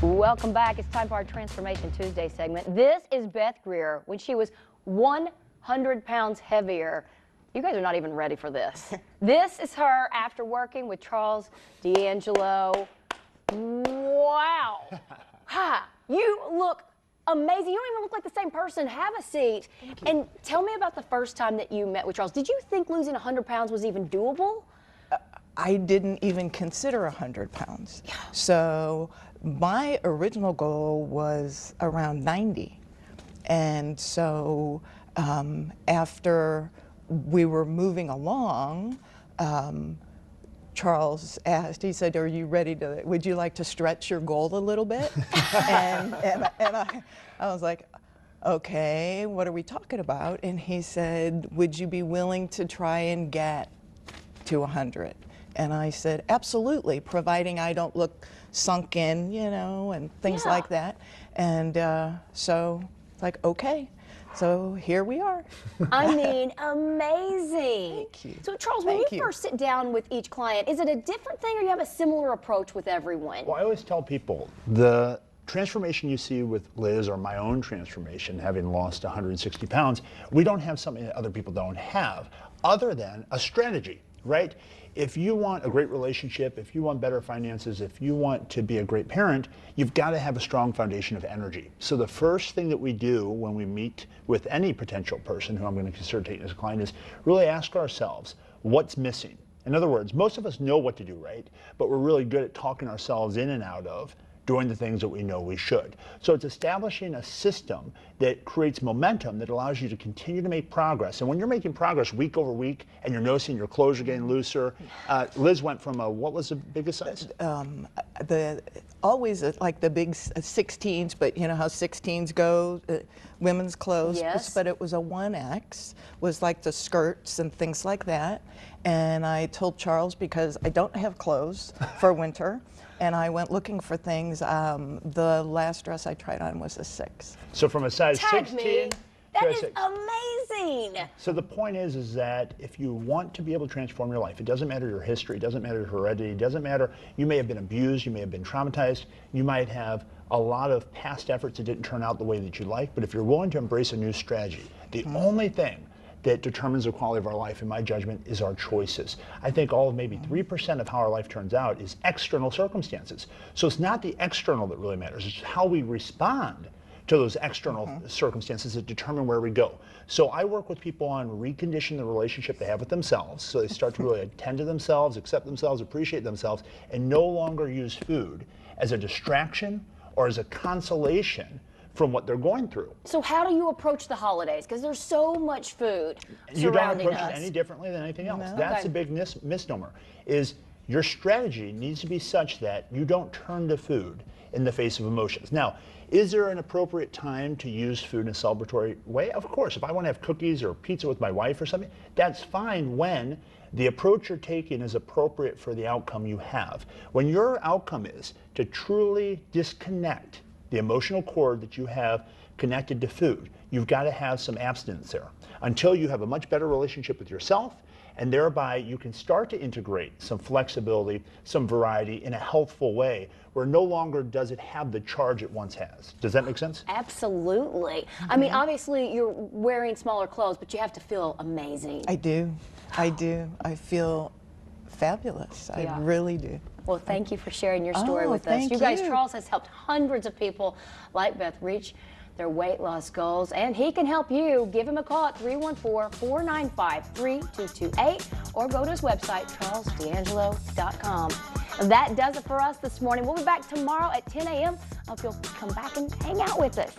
Welcome back. It's time for our Transformation Tuesday segment. This is Beth Greer when she was 100 pounds heavier. You guys are not even ready for this. This is her after working with Charles D'Angelo. Wow. Ha! You look amazing. You don't even look like the same person. Have a seat. And tell me about the first time that you met with Charles. Did you think losing 100 pounds was even doable? I didn't even consider 100 pounds. Yeah. So my original goal was around 90. And so after we were moving along, Charles asked, he said, are you ready to, would you like to stretch your goal a little bit? and I was like, okay, what are we talking about? And he said, would you be willing to try and get to 100? And I said, absolutely, providing I don't look sunk in, you know, and things like that. And so, like, okay. So here we are. I mean, amazing. Thank you. So Charles, when you first sit down with each client, is it a different thing or you have a similar approach with everyone? Well, I always tell people the transformation you see with Liz or my own transformation, having lost 160 pounds, we don't have something that other people don't have other than a strategy, right? If you want a great relationship, if you want better finances, if you want to be a great parent, you've got to have a strong foundation of energy. So the first thing that we do when we meet with any potential person who I'm going to consider taking as a client is really ask ourselves, what's missing? In other words, most of us know what to do, right? But we're really good at talking ourselves in and out of doing the things that we know we should. So it's establishing a system that creates momentum that allows you to continue to make progress. And when you're making progress week over week and you're noticing your clothes are getting looser, Liz went from what was the biggest size? Always like the big 16s, but you know how 16s go, women's clothes. Yes. But it was a 1X, was like the skirts and things like that. And I told Charles, because I don't have clothes for winter, and I went looking for things. The last dress I tried on was a 6. So from a size 16 me. to That a is 6. amazing. So the point is that if you want to be able to transform your life, it doesn't matter your history, it doesn't matter your heredity, it doesn't matter, you may have been abused, you may have been traumatized, you might have a lot of past efforts that didn't turn out the way that you like, but if you're willing to embrace a new strategy, the only thing that determines the quality of our life, in my judgment, is our choices. I think all of maybe 3% of how our life turns out is external circumstances. So it's not the external that really matters, it's how we respond to those external circumstances that determine where we go. So I work with people on reconditioning the relationship they have with themselves, so they start to really attend to themselves, accept themselves, appreciate themselves, and no longer use food as a distraction or as a consolation from what they're going through. So how do you approach the holidays? Because there's so much food You don't surrounding approach us. it any differently than anything else. No. That's Okay. a big misnomer, is your strategy needs to be such that you don't turn to food in the face of emotions. Now, is there an appropriate time to use food in a celebratory way? Of course. If I want to have cookies or pizza with my wife or something, that's fine when the approach you're taking is appropriate for the outcome you have. When your outcome is to truly disconnect the emotional cord that you have connected to food, you've got to have some abstinence there until you have a much better relationship with yourself, and thereby you can start to integrate some flexibility, some variety in a healthful way where no longer does it have the charge it once has. Does that make sense? Absolutely. I mean, obviously you're wearing smaller clothes, but you have to feel amazing. I do. I do. I feel fabulous. Yeah. I really do. Well, thank you for sharing your story Oh, with us. thank You guys, you. Charles has helped hundreds of people like Beth reach their weight loss goals, and he can help you. Give him a call at 314-495-3228 or go to his website, charlesdangelo.com. That does it for us this morning. We'll be back tomorrow at 10 a.m. I hope you'll come back and hang out with us.